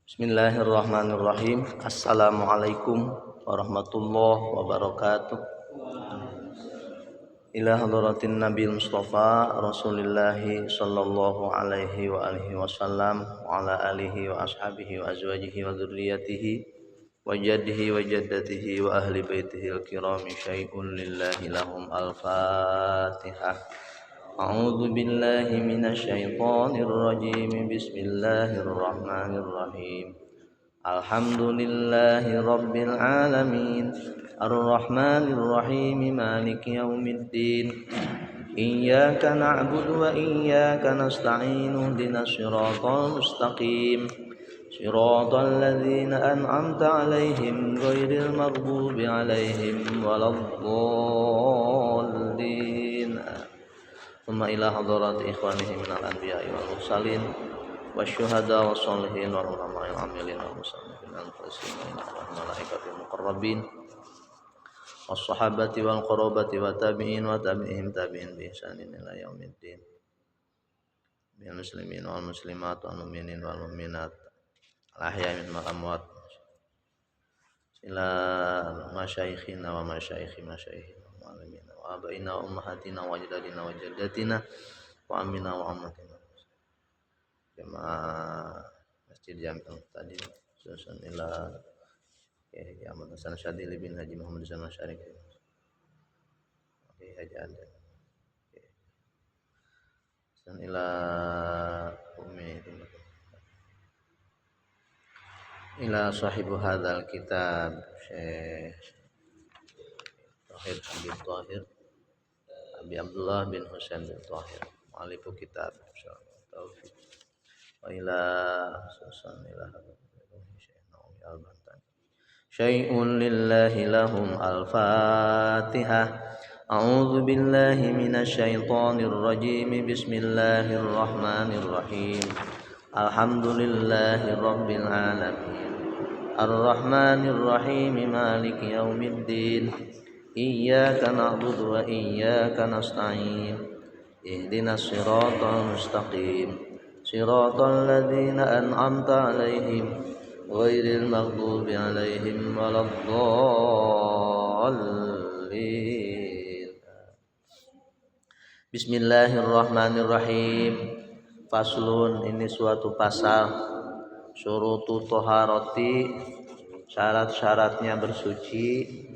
Bismillahirrahmanirrahim. Assalamualaikum warahmatullahi wabarakatuh. Ila hadratin Nabi Mustafa Rasulillahi sallallahu alaihi wa alihi wasallam wa ala alihi wa ashabihi wa azwajihi wa dzurriyyatihi wa jaddihi wa jaddatihi wa ahli baitihi al-kirami syai'un lillahi lahum al-Fatihah. A'udzu billahi minasy syaithanir rajim. Bismillahirrahmanirrahim. Alhamdulillahi rabbil alamin. Ar-Rahmanir Rahim. Maliki yaumiddin. Iyyaka na'budu wa iyyaka nasta'in. Ihdinas siratal mustaqim. Siratal ladzina an'amta 'alaihim ghairil maghdubi 'alaihim waladdallin. Thumma ila hadarat ikhwanihi minal anbiya'i wal mursalin wasyuhada wassalihin wal ulama'il amilin wal musannifin al-fasihin wal malaikatil muqarrabin was-sahabati wal qarabati wa tabi'in wa tabi'ihim tabi'in bi ihsanin ila yaumiddin. Bil muslimin wal muslimat wal mu'minin wal mu'minat al-ahya'i minhum wal amwat ila masyayikhina wa masyayikhi masyayikhina wa alamin wa abaina wa ummahatina wa ajdadina wa jaddatina wa amina wa ammatina jamaah Masjid Jami'ul Tadi susun ila Ahmad Hasan Syadili bin Haji Muhammad Zaman Syarif Haji Adan susun ila Umi ila sahibu hadzal kitab Syekh Tahir bin Tahir Abi Abdullah bin Husain bin Tahir mu'allifu kitab insyaallah taufiq wa ila susan ila syai'un lillahi lahum al-Fatihah. A'udzu billahi minasy syaithanir rajim. Bismillahirrahmanirrahim. Alhamdulillahi rabbil alamin. Ar-Rahmanir Rahim. Maliki yaumiddin. Iyyaka na'budu wa iyyaka nasta'in. Ihdinas siratal mustaqim. Siratal ladzina an'amta 'alaihim ghairil maghdubi 'alaihim waladdallin. Bismillahirrahmanirrahim. Faslun, ini suatu pasal. Syurutu thaharati, syarat-syaratnya bersuci.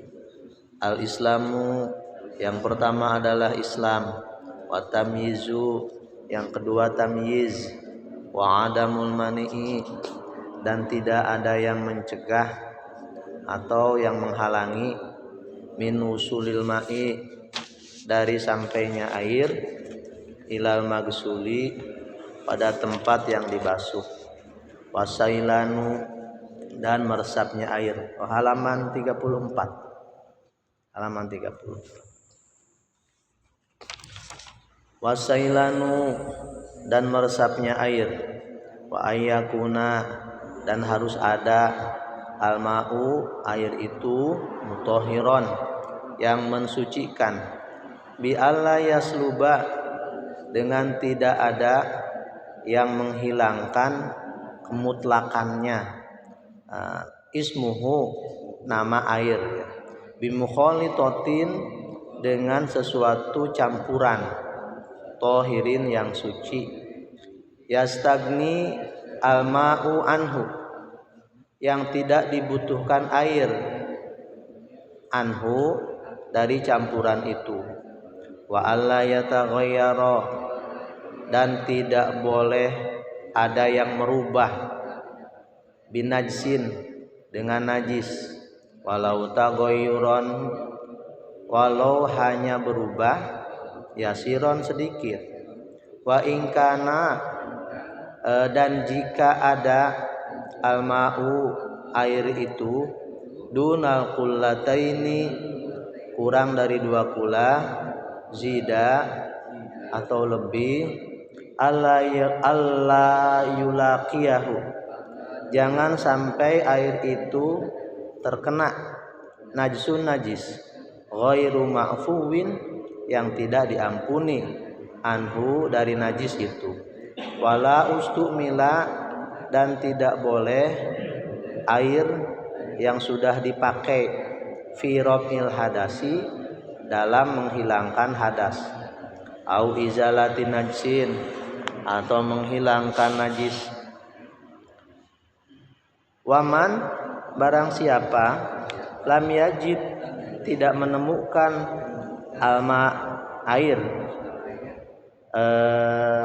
Al-Islamu, yang pertama adalah Islam. Wa tamyizu, yang kedua tamyiz. Wa adamul mani'i, dan tidak ada yang mencegah atau yang menghalangi. Min usulil ma'i, dari sampainya air. Ilal magsuli, pada tempat yang dibasuh. Wasailanu, dan meresapnya air. Halaman 34. Halaman 30. Wasailanu, dan meresapnya air. Wa ayyakuna, dan harus ada. Al-ma'u, air itu. Mutahhiran, yang mensucikan. Bi alla yasluba, dengan tidak ada yang menghilangkan kemutlakannya. Ismuhu, nama air. Bimukhalitatin, dengan sesuatu campuran. Tohirin, yang suci. Yastagni al-ma'u anhu, yang tidak dibutuhkan air. Anhu, dari campuran itu. Wa alla yataghayyara, dan tidak boleh ada yang merubah. Binajsin, dengan najis. Walau taghayyuran, walau hanya berubah. Yasiron, sedikit. Wa ingkana, dan jika ada. Al-ma'u, air itu. Dunal kullataini, kurang dari 2 kula. Zida, atau lebih. Alla yulaqiyahu, jangan sampai air itu terkena najsun, najis. Ghairu ma'fuwin, yang tidak diampuni. Anhu, dari najis itu. Wala ustumila, dan tidak boleh air yang sudah dipakai fi raf'il hadasi dalam menghilangkan hadas, au izalati najsin atau menghilangkan najis. Waman barang siapa lam yajid tidak menemukan alma air,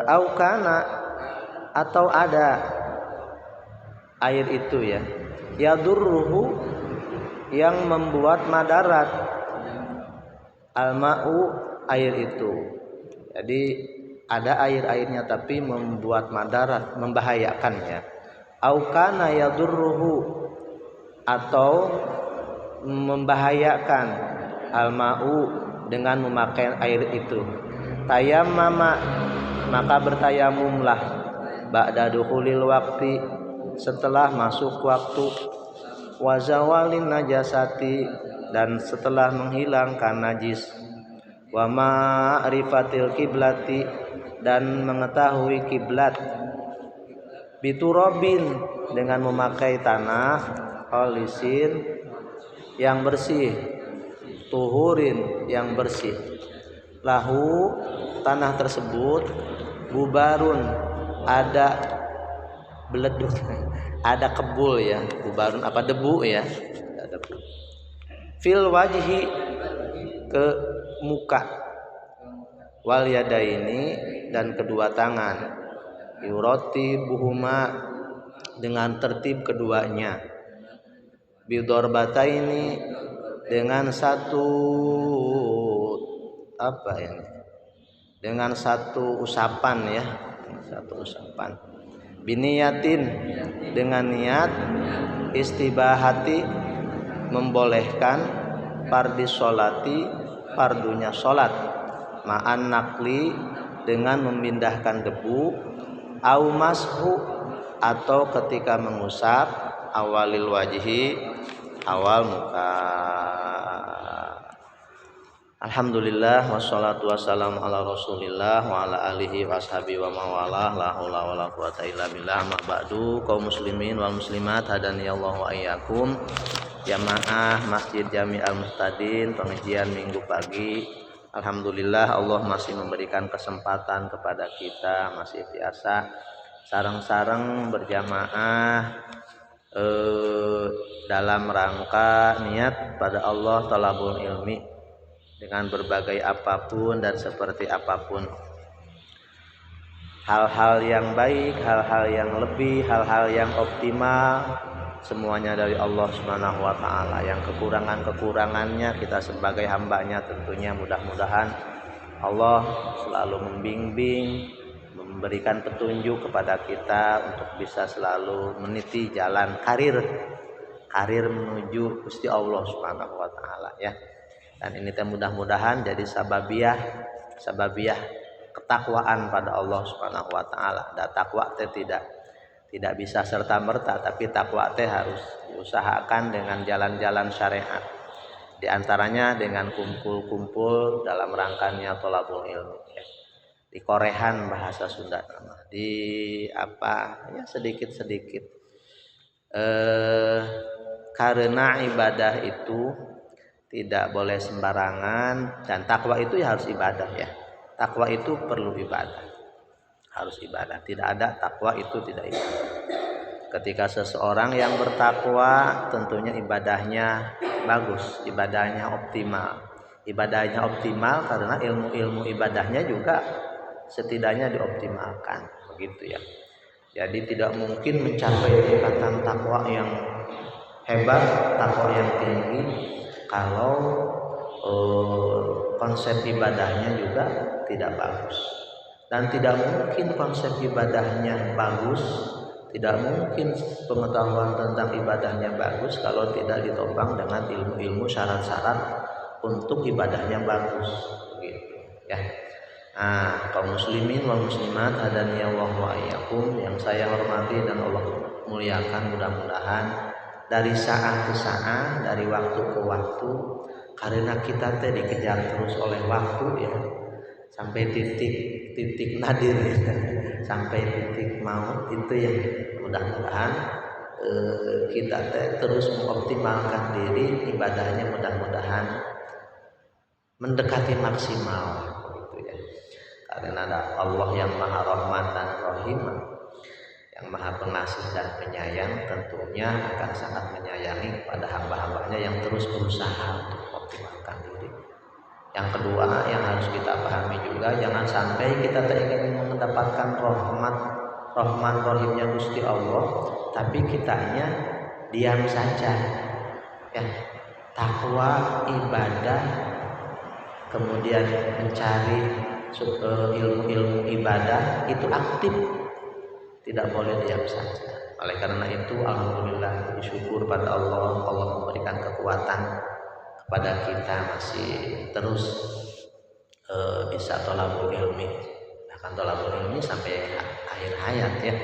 au kana atau ada air itu ya, yadurruhu yang membuat madarat, alma'u air itu. Jadi ada air-airnya tapi membuat madarat, membahayakannya. Au kana yadurruhu atau membahayakan alma'u dengan memakai air itu. Tayammama maka bertayamumlah ba'da dukhulil waqti setelah masuk waktu, wa zawalin najasati dan setelah menghilangkan najis, wa ma'rifatil kiblati dan mengetahui kiblat, biturabin dengan memakai tanah, khalisin yang bersih, tuhurin yang bersih, lahu tanah tersebut, bubarun ada beleduk, ada kebul ya, bubarun apa debu ya, ada debu, fil wajhi ke muka, wal yadaini dan kedua tangan, yurati buhuma dengan tertib keduanya, bidorbataini dengan satu apa ini, dengan satu usapan ya, satu usapan, biniyatin dengan niat, istibahati membolehkan, fardis sholati fardunya sholat, ma'an nakli dengan memindahkan debu, au mashu atau ketika mengusap, awalil wajhi awal muka. Alhamdulillah wassalatu wassalamu ala rasulillah wa ala alihi washabihi wa mawalah, la haula wala quwata illa billah. Amma ba'du, kaum muslimin wal muslimat hadaniyallahu wa iyyakum. Jamaah Masjid Jami Al-Muhtadin pengajian minggu pagi. Alhamdulillah Allah masih memberikan kesempatan kepada kita, masih biasa sareng-sareng berjamaah dalam rangka niat pada Allah talabul ilmi dengan berbagai apapun dan seperti apapun, hal-hal yang baik, hal-hal yang lebih, hal-hal yang optimal, semuanya dari Allah Subhanahu wa taala. Yang kekurangannya kita sebagai hambanya tentunya mudah-mudahan Allah selalu membimbing, memberikan petunjuk kepada kita untuk bisa selalu meniti jalan karir menuju Gusti Allah Subhanahu wa taala ya. Dan ini mudah-mudahan jadi sababiah ketakwaan pada Allah Subhanahu wa taala. Dan takwa teh tidak bisa serta merta, tapi takwa teh harus diusahakan dengan jalan-jalan syariat. Di antaranya dengan kumpul-kumpul dalam rangkanya thalabul ilmi ya. Di korehan bahasa Sunda nama. Di apa ya sedikit-sedikit. Karena ibadah itu tidak boleh sembarangan, dan takwa itu ya harus ibadah ya. Takwa itu perlu ibadah, harus ibadah. Tidak ada takwa itu tidak ibadah. Ketika seseorang yang bertakwa tentunya ibadahnya bagus, ibadahnya optimal. Ibadahnya optimal karena ilmu-ilmu ibadahnya juga setidaknya dioptimalkan, begitu ya. Jadi tidak mungkin mencapai tingkatan takwa yang hebat, takwa yang tinggi kalau konsep ibadahnya juga tidak bagus. Dan tidak mungkin konsep ibadahnya bagus, tidak mungkin pengetahuan tentang ibadahnya bagus kalau tidak ditopang dengan ilmu-ilmu syarat-syarat untuk ibadahnya bagus, begitu ya. Nah, kaum muslimin wal muslimat hadaniyallahu wa iyyakum yang saya hormati dan Allah muliakan, mudah-mudahan dari saat ke saat, dari waktu ke waktu, karena kita teh dikejar terus oleh waktu ya, sampai titik titik nadir sampai titik maut itu ya. Mudah-mudahan kita terus mengoptimalkan diri ibadahnya, mudah-mudahan mendekati maksimal gitu ya. Karena ada Allah yang Maha Rahman dan Rahim, yang Maha Pengasih dan Penyayang, tentunya akan sangat menyayangi kepada hamba-hambanya yang terus berusaha untuk mengoptimalkan diri. Yang kedua yang harus kita pahami juga, jangan sampai kita ingin mendapatkan Rahman Rahimnya Gusti Allah, tapi kitanya diam saja ya. Takwa, ibadah, kemudian mencari ilmu ibadah itu aktif, tidak boleh diam saja. Oleh karena itu alhamdulillah, bersyukur pada Allah memberikan kekuatan kepada kita masih terus bisa thalabul ilmi, bahkan thalabul ilmi sampai akhir hayat ya.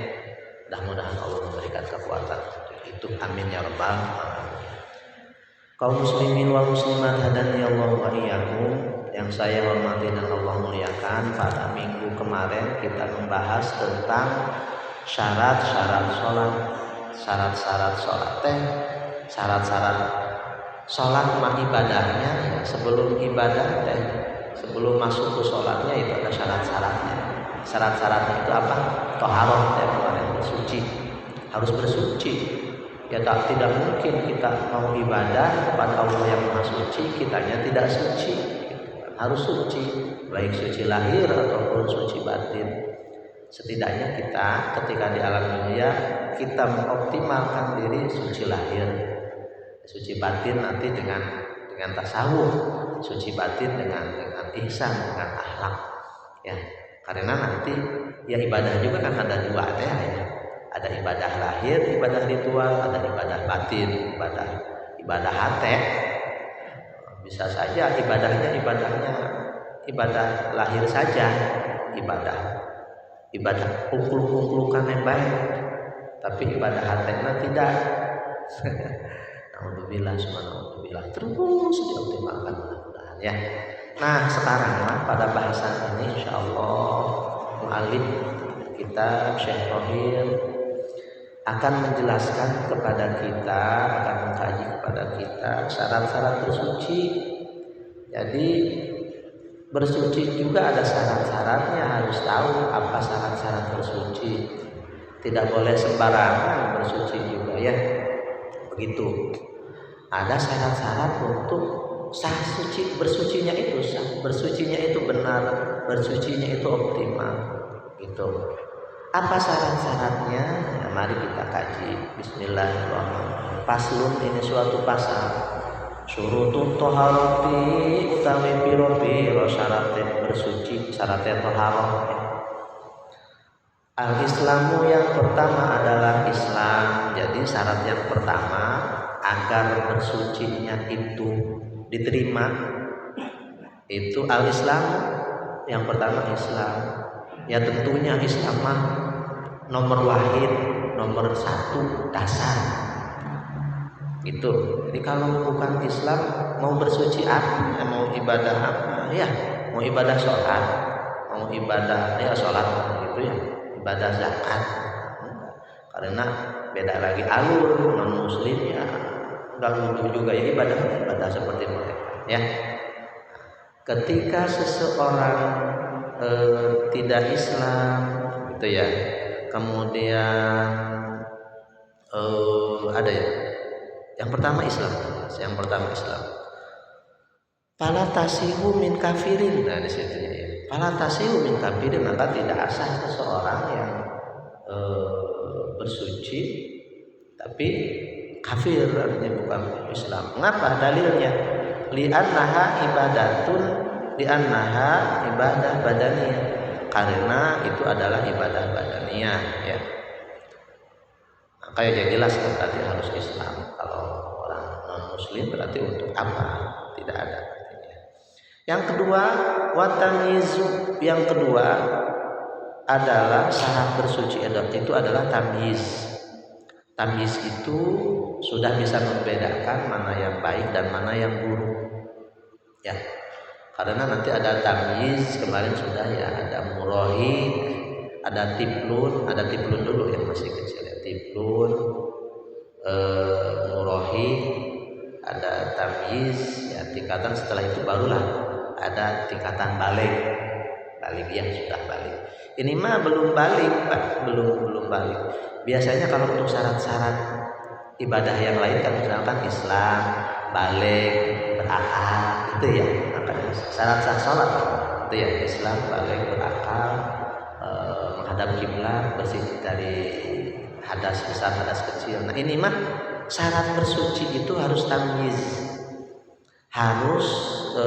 Mudah-mudahan Allah memberikan kekuatan itu, amin ya rabbal alamin. Kaum muslimin wal muslimat hadani Allah wa iyyakum, yang saya hormati dan Allah muliakan, pada minggu kemarin kita membahas tentang syarat-syarat sholat. Syarat-syarat sholat mah ibadahnya ya, sebelum ibadah sebelum masuk ke sholatnya itu ada syarat-syaratnya. Syarat-syaratnya itu apa? Thaharah kemarin, bersuci, harus bersuci ya. Tidak mungkin kita mau ibadah kepada Allah yang Maha Suci kitanya tidak suci, harus suci, baik suci lahir ataupun suci batin. Setidaknya kita ketika di alam dunia kita mengoptimalkan diri suci lahir, suci batin nanti dengan tasawuf, suci batin dengan ihsan, dengan akhlak ya. Karena nanti ya ibadah juga kan ada dua ya. Ada ibadah lahir, ibadah ritual, ada ibadah batin, ibadah hati. Bisa saja ibadahnya ibadah lahir saja, ibadah kumpul-kumpulkan yang baik, tapi ibadah hatinya tidak. Alhamdulillah, subhanallah, terus dioptimalkan mudah-mudahan ya. Nah sekarang pada bahasan ini insyaallah mu'allim kita Syekh Rohir akan menjelaskan kepada kita, akan mengkaji kepada kita syarat-syarat bersuci. Jadi bersuci juga ada syarat-syaratnya, harus tahu apa syarat-syarat bersuci. Tidak boleh sembarangan bersuci juga ya. Begitu. Ada syarat-syarat untuk sah suci, bersucinya itu sah, bersucinya itu benar, bersucinya itu optimal gitu. Apa syarat-syaratnya? Ya, mari kita kaji. Bismillahirrahmanirrahim. Paslun, ini suatu pasal. Syurutut thaharati, utawi piro-piro syaratnya bersuci, syaratnya thaharah. Al-Islamu, yang pertama adalah Islam. Jadi syarat yang pertama agar bersucinya itu diterima itu al-Islam. Yang pertama Islam. Ya tentunya Islam mah nomor wahid, nomor satu, dasar gitu. Jadi kalau bukan Islam mau bersuci apa? Mau ibadah apa? Ya mau ibadah sholat, mau ibadah ya sholat gitu ya, ibadah zakat. Karena beda lagi alur, non muslim ya nggak butuh juga ya ibadah seperti mereka ya. Ketika seseorang tidak Islam gitu ya, kemudian ada ya yang pertama Islam, Fala tasihu min kafirin. Nah di situ ya, fala tasihu min kafirin, maka tidak sah seseorang yang bersuci tapi kafir, artinya bukan Islam. Mengapa? Dalilnya li'annaha ibadah badaniyah, karena itu adalah ibadah badaniyah ya. Kayak yang jelas kan berarti harus Islam. Kalau orang non muslim berarti untuk apa? Tidak ada artinya. Yang kedua watamizu, yang kedua adalah syarat bersuci itu adalah tamyiz. Tamyiz itu sudah bisa membedakan mana yang baik dan mana yang buruk ya. karena nanti ada tamyiz, kemarin sudah ya, ada murahik, ada tiplun dulu yang masih kecil ya, tiplun, murahik, ada tamyiz ya, tingkatan setelah itu barulah ada tingkatan balik yang sudah balik. Ini mah belum balik Pak, belum balik. Biasanya kalau untuk syarat-syarat ibadah yang lain kan misalkan Islam, balik, berakal, itu ya. Syarat-syarat sholat itu ya, Islam, balik, berakal, menghadap kiblat, bersih dari hadas besar, hadas kecil. Nah ini mah syarat bersuci itu harus tamyiz, harus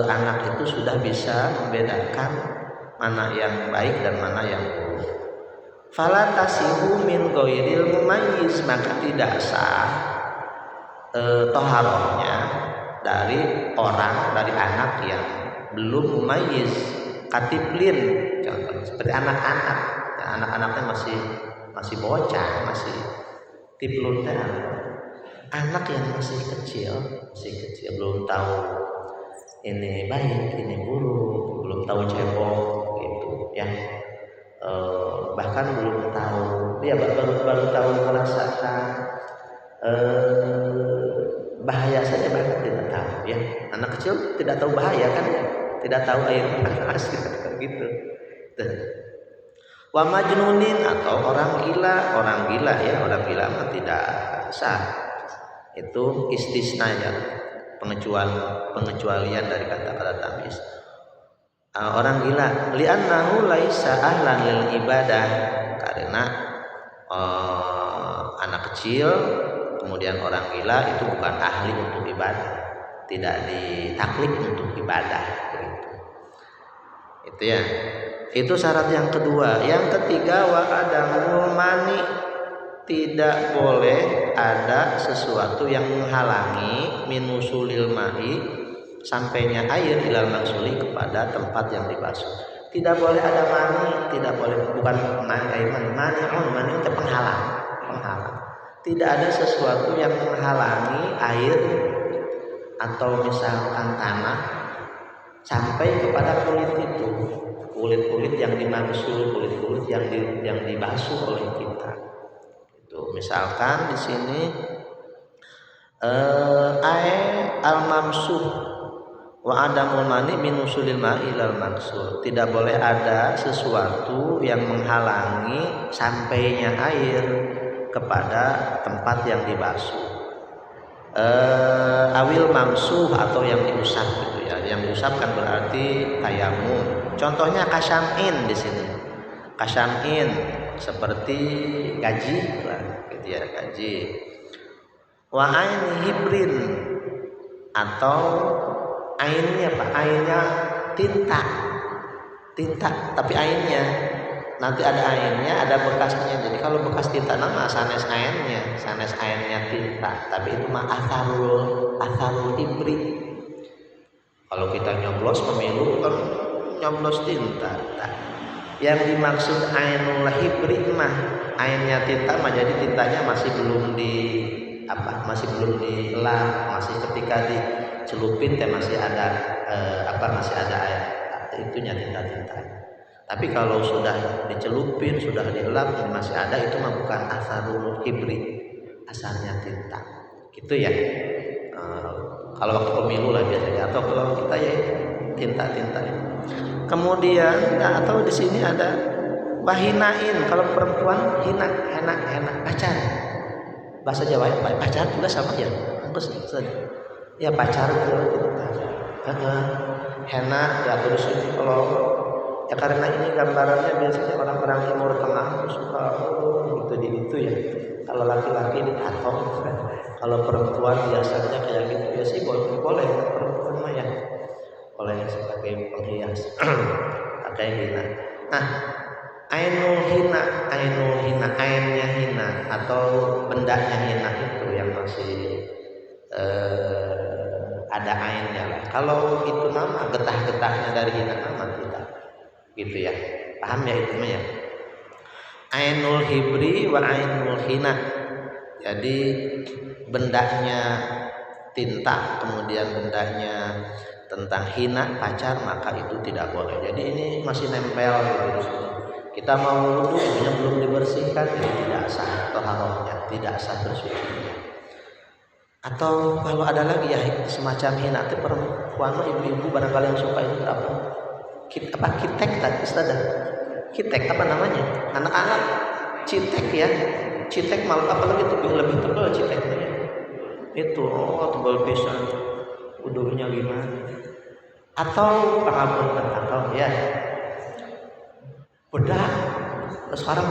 anak itu sudah bisa membedakan mana yang baik dan mana yang buruk. Fala tasihu min ghairil mumayyiz, maka tidak sah toharohnya dari anak yang belum mumayyiz, katiplin contohnya seperti anak-anak ya, anak-anaknya masih bocah, masih tiplun, anak yang masih kecil belum tahu ini baik ini buruk, belum tahu cebok gitu ya, bahkan belum tahu dia baru tahu merasakan bahaya saja, bahkan tidak tahu ya. Anak kecil tidak tahu bahaya kan ya, tidak tahu air panas gitu. Wa majnunin, atau orang gila ya, orang gila mah tidak sah, itu istisna ya, pengecualian dari kata-kata tamyiz. Orang gila li'annahu laisa ahlan lil ibadah, karena anak kecil kemudian orang gila itu bukan ahli untuk ibadah, tidak ditaklif untuk ibadah gitu. Itu ya, itu syarat yang kedua. Yang ketiga, wa adamul mani, tidak boleh ada sesuatu yang menghalangi minusulil ma'i, sampainya air ilal maksuli, kepada tempat yang dibasuh. Tidak boleh ada mani, tidak boleh, bukan mani itu penghalang. Tidak ada sesuatu yang menghalangi air atau misalkan tanah sampai kepada kulit itu, kulit yang dimaksud, kulit yang dibasuh oleh kita. Itu misalkan di sini al-mamsuh wa adamul mani min usulil ma'i ilal maksud, tidak boleh ada sesuatu yang menghalangi sampainya air kepada tempat yang dibasuh. Awil mamsuh, atau yang diusap gitu ya. Yang diusap kan berarti tayamum. Contohnya kasyam'in di sini. Kasyam'in seperti gaji lah gitu ya, gaji. Wa ain hibrin, atau ainnya Pak, ainnya tinta tapi ainnya nanti ada ainnya, ada bekasnya. Jadi kalau bekas tinta nama sanes ainnya tinta, tapi itu mah asarul ibri. Kalau kita nyoblos pemilu kan nyoblos tinta. Yang dimaksud ainul hibri mah ainnya tinta mah, jadi tintanya masih belum dilap, masih ketika dicelupin masih ada masih ada air itunya, tinta-tintanya. Tapi kalau sudah dicelupin, sudah dilap, masih ada, itu mah bukan asarul hibri, asalnya tinta gitu ya. Kalau waktu pemilu lah biasanya, atau kalau kita ya tinta. Kemudian atau di sini ada wahinain, kalau perempuan hina pacar, bahasa Jawa ya, pacar juga sama ya, ya pacar itu hena ya. Terus ini kalau ya, karena ini gambarannya biasanya orang-orang Timur Tengah suka gitu ya. Kalau laki-laki ditato, kalau perempuan biasanya kayak gitu ya sih, boleh perempuan mah ya, boleh sebagai penghias pakai hina. Nah, ainul hina, ainnya hina atau bendanya hina itu yang masih ada ainnya lah. Kalau itu nama getah-getahnya dari hina nama tidak gitu ya, paham ya itu mah ya. Ainul hibri wa ainul hina, jadi bendanya tinta kemudian bendanya tentang hina pacar, maka itu tidak boleh. Jadi ini masih nempel gitu. Kita mau wudu belum dibersihkan, itu tidak sah taharahnya, tidak sah bersucinya. Atau kalau ada lagi ya semacam hina itu perempuan, ibu-ibu barangkali yang suka itu apa? Kitek tadi Ustazah. Kitek apa namanya? Anak-anak citek ya. Citek malah apalagi lebih tebal citeknya. Itu tebal pisan. Wudunya gimana? Atau pengapunten atau ya bedak. Sekarang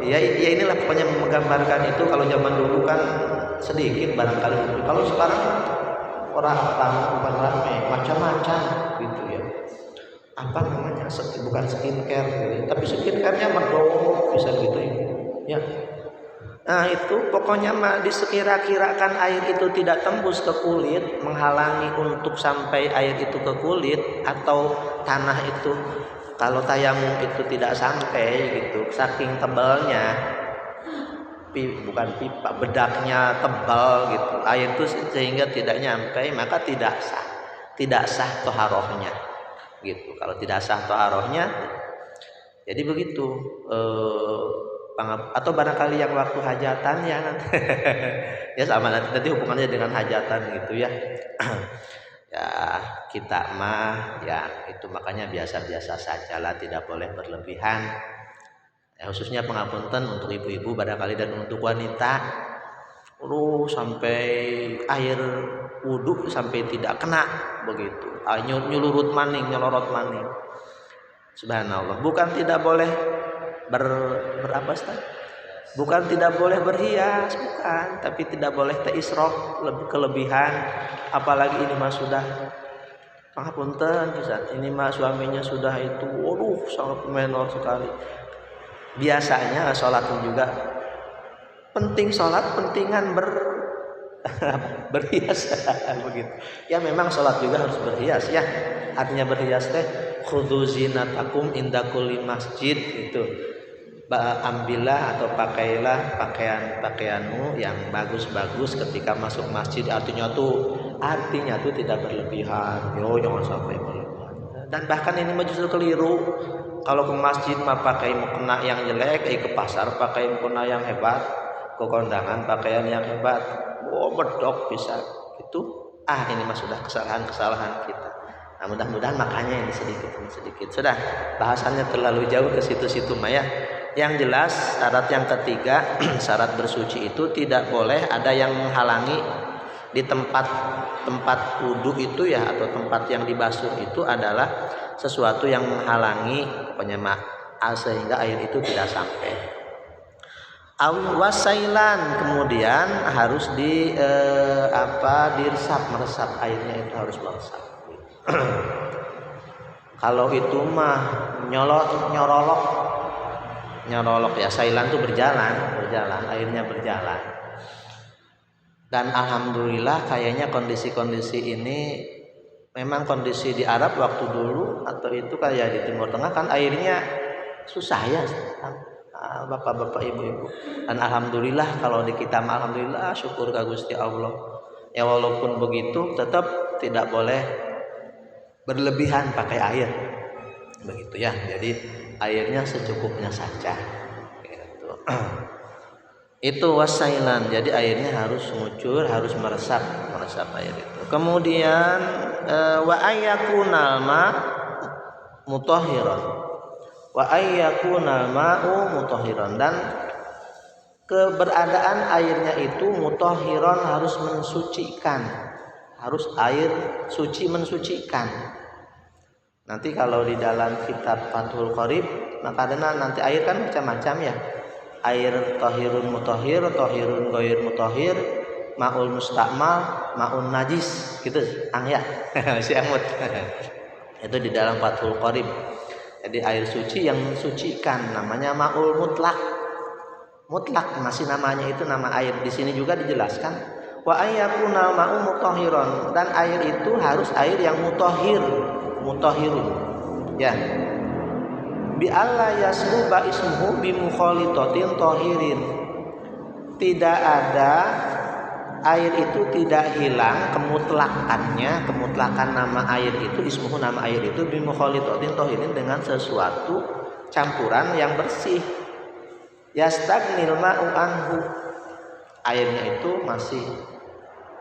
ya inilah pokoknya menggambarkan itu. Kalau zaman dulu kan sedikit barangkali, kalau sekarang orang bukan ramai macam-macam gitu ya. Apa namanya, bukan skincare gitu, tapi skincare-nya medok bisa gitu ya. Nah itu pokoknya mah disekira-kirakan air itu tidak tembus ke kulit, menghalangi untuk sampai air itu ke kulit, atau tanah itu kalau tayamum itu tidak sampai gitu, saking tebalnya, bukan pipa, bedaknya tebal gitu, air itu sehingga tidak nyampe, maka tidak sah toharohnya gitu. Kalau tidak sah toharohnya, jadi begitu. Atau barangkali yang waktu hajatan ya nanti ya sama nanti hubungannya dengan hajatan gitu ya. Ya kita mah ya itu makanya biasa-biasa sajalah, tidak boleh berlebihan ya, khususnya pengapunten untuk ibu-ibu barangkali dan untuk wanita sampai air wudhu sampai tidak kena begitu, nyelorot maning. Subhanallah. Bukan tidak boleh bukan tidak boleh berhias, bukan, tapi tidak boleh israf, kelebihan. Apalagi ini mah sudah pengapunten pisan, ini mah suaminya sudah itu sangat menor sekali. Biasanya sholat juga penting, sholat pentingan berhias begitu. Ya memang sholat juga harus berhias ya. Artinya berhias teh khudzu zinatakum inda kulli masjid, itu ambillah atau pakailah pakaianmu yang bagus-bagus ketika masuk masjid. Artinya tuh tidak berlebihan. Jangan sampai berlebihan. Dan bahkan ini justru keliru. Kalau ke masjid mah pakai mukena yang jelek, ke pasar pakai mukena yang hebat, ke kondangan pakaian yang hebat. Bedok bisa. Itu ini mah sudah kesalahan kita. Nah, mudah-mudahan makanya ini sedikit. Sudah, bahasannya terlalu jauh ke situ-situ mah ya. Yang jelas syarat yang ketiga, syarat bersuci itu tidak boleh ada yang menghalangi di tempat wudhu itu ya, atau tempat yang dibasuh itu adalah sesuatu yang menghalangi penyemak sehingga air itu tidak sampai. Wasailan, kemudian harus meresap airnya itu harus meresap. Kalau itu mah nyorolok ya, sailan itu berjalan, airnya berjalan. Dan alhamdulillah kayaknya kondisi ini memang kondisi di Arab waktu dulu atau itu kayak di Timur Tengah kan airnya susah ya, bapak-bapak ibu-ibu. Dan alhamdulillah kalau di kita mah alhamdulillah, syukur ka Gusti Allah. Ya walaupun begitu tetap tidak boleh berlebihan pakai air. Begitu ya. Jadi airnya secukupnya saja. Gitu. Itu wasailan. Jadi airnya harus ngucur, harus meresap air itu. Kemudian wa ayyakunal ma mutahhiran. Wa ayyakunal ma'u mutahhiran, dan keberadaan airnya itu mutahhiran, harus mensucikan. Harus air suci mensucikan. Nanti kalau di dalam kitab Fathul Qorib, maka nanti air kan macam-macam ya. Air tahirun mutahhir, tahirun ghair mutahhir, ma'ul mustakmal, ma'un najis, gitu ya. Si Amut. Itu di dalam Fathul Qorib. Jadi air suci yang mensucikan namanya ma'ul mutlak. Mutlak masih namanya itu nama air. Di sini juga dijelaskan wa ayyakuna ma'u mutahhiran, dan air itu harus air yang mutahhirun. Ya. Bi alla yasluba ismuhu bi mukhalitatin tahirin. Tidak ada air itu tidak hilang kemutlakan nama air itu, ismuhu nama air itu bimukhalitatin tohirin dengan sesuatu campuran yang bersih. Yastagnil ma'u anhu, airnya itu masih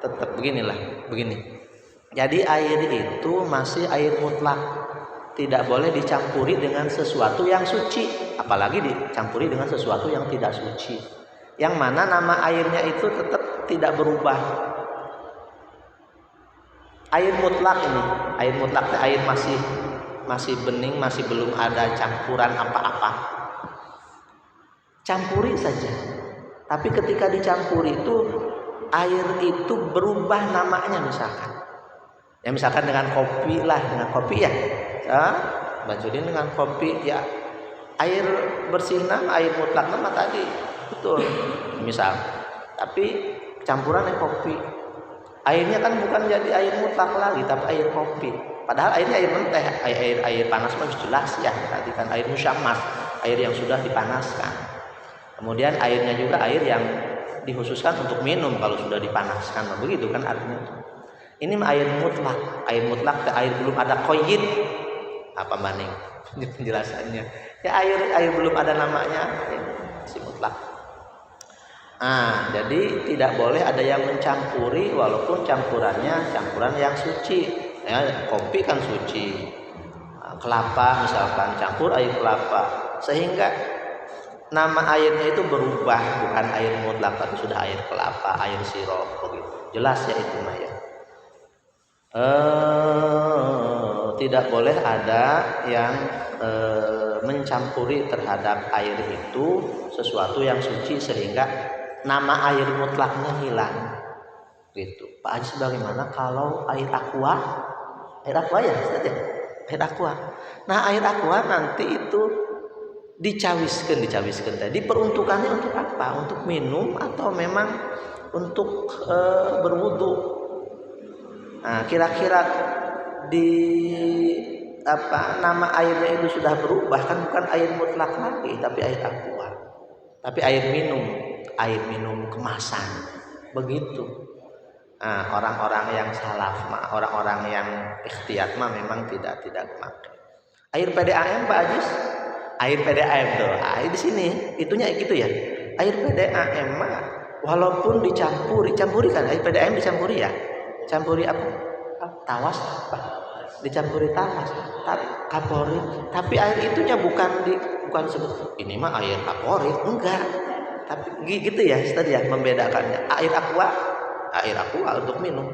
tetap begini. Jadi air itu masih air mutlak, tidak boleh dicampuri dengan sesuatu yang suci, apalagi dicampuri dengan sesuatu yang tidak suci, yang mana nama airnya itu tetap tidak berubah. Air mutlak ini, air mutlak air masih bening, masih belum ada campuran apa-apa, campuri saja. Tapi ketika dicampuri itu air itu berubah namanya, misalkan dengan kopi ya, Bajudin dengan kopi ya, air bersih nama, air mutlak nama tadi betul misal, tapi campurannya kopi, airnya kan bukan jadi air mutlak lagi tapi air kopi, padahal airnya air menteh, air panas mah jelas ya, tadi kan air musyammas, air yang sudah dipanaskan. Kemudian airnya juga air yang dikhususkan untuk minum kalau sudah dipanaskan, begitu kan artinya. Ini air mutlak, air belum ada qayyid, apa maning penjelasannya ya, air belum ada namanya, si mutlak. Jadi tidak boleh ada yang mencampuri walaupun campuran yang suci ya. Kopi kan suci, kelapa misalkan campur air kelapa, sehingga nama airnya itu berubah, bukan air mutlak tapi sudah air kelapa, air sirop begitu. Jelas ya itu mah ya. Tidak boleh ada yang mencampuri terhadap air itu sesuatu yang suci sehingga nama air mutlaknya hilang gitu. Pak Haji, bagaimana kalau air aqua ya Ustaz ya? Air aqua. Nah air aqua nanti itu dicawiskan tadi, peruntukannya untuk apa? Untuk minum atau memang untuk berwudu? Nah, kira-kira nama airnya itu sudah berubah, kan bukan air mutlak lagi tapi air aqua, tapi air minum kemasan begitu. Nah, orang-orang yang salaf mah, orang-orang yang ikhtiyat mah memang tidak memakai air PDAM, Pak Ajis. Air PDAM tuh, air di sini itunya gitu ya. Air PDAM mah walaupun dicampuri kan, air PDAM dicampuri ya. Campuri apa? Tawas apa? Dicampuri tawas, kaporit. Tapi air itunya bukan sebut ini mah air kaporit, enggak. Tapi gitu ya, tadi ya membedakannya. Air aqua untuk minum.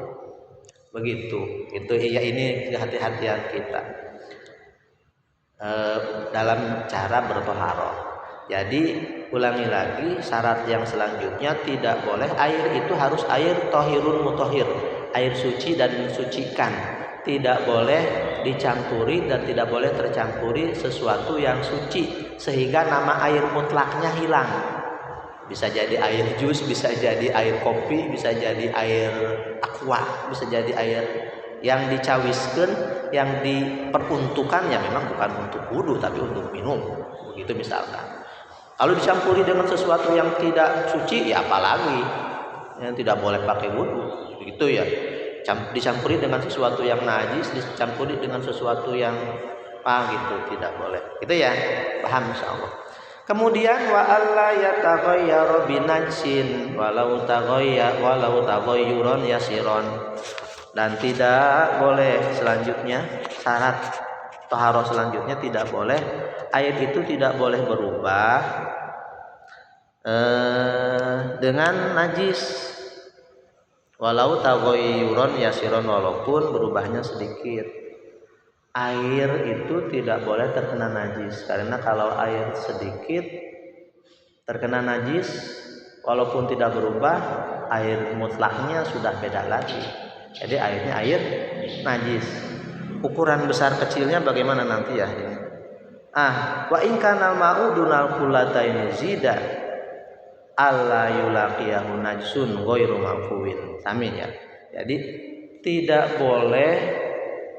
Begitu. Itu ya, ini kehati-hatian kita dalam cara bertoharoh. Jadi ulangi lagi, syarat yang selanjutnya tidak boleh air itu harus air tohirun mutohir, air suci dan mensucikan, tidak boleh dicampuri dan tidak boleh tercampuri sesuatu yang suci sehingga nama air mutlaknya hilang. Bisa jadi air jus, bisa jadi air kopi, bisa jadi air aqua, bisa jadi air yang dicawiskan, yang diperuntukkan ya memang bukan untuk wudu tapi untuk minum, begitu misalkan. Kalau dicampuri dengan sesuatu yang tidak suci ya apalagi yang tidak boleh pakai wudu, begitu ya. Dicampuri dengan sesuatu yang najis, dicampuri dengan sesuatu yang gitu, tidak boleh. Itu ya, paham insyaallah. Kemudian wa alla yataghayyara binajsin walau taghayyuran yasiron, dan tidak boleh selanjutnya, syarat taharah selanjutnya tidak boleh air itu tidak boleh berubah dengan najis. Walau taghayyuran yasiron, walaupun berubahnya sedikit. Air itu tidak boleh terkena najis, karena kalau air sedikit terkena najis walaupun tidak berubah, air mutlaknya sudah beda lagi. Jadi airnya air najis. Ukuran besar kecilnya bagaimana nanti ya ini. Wa in kana ma'u dunal kullataini zida alla yulaqiyahu najsun ghairu mafuwin. Amin ya. Jadi tidak boleh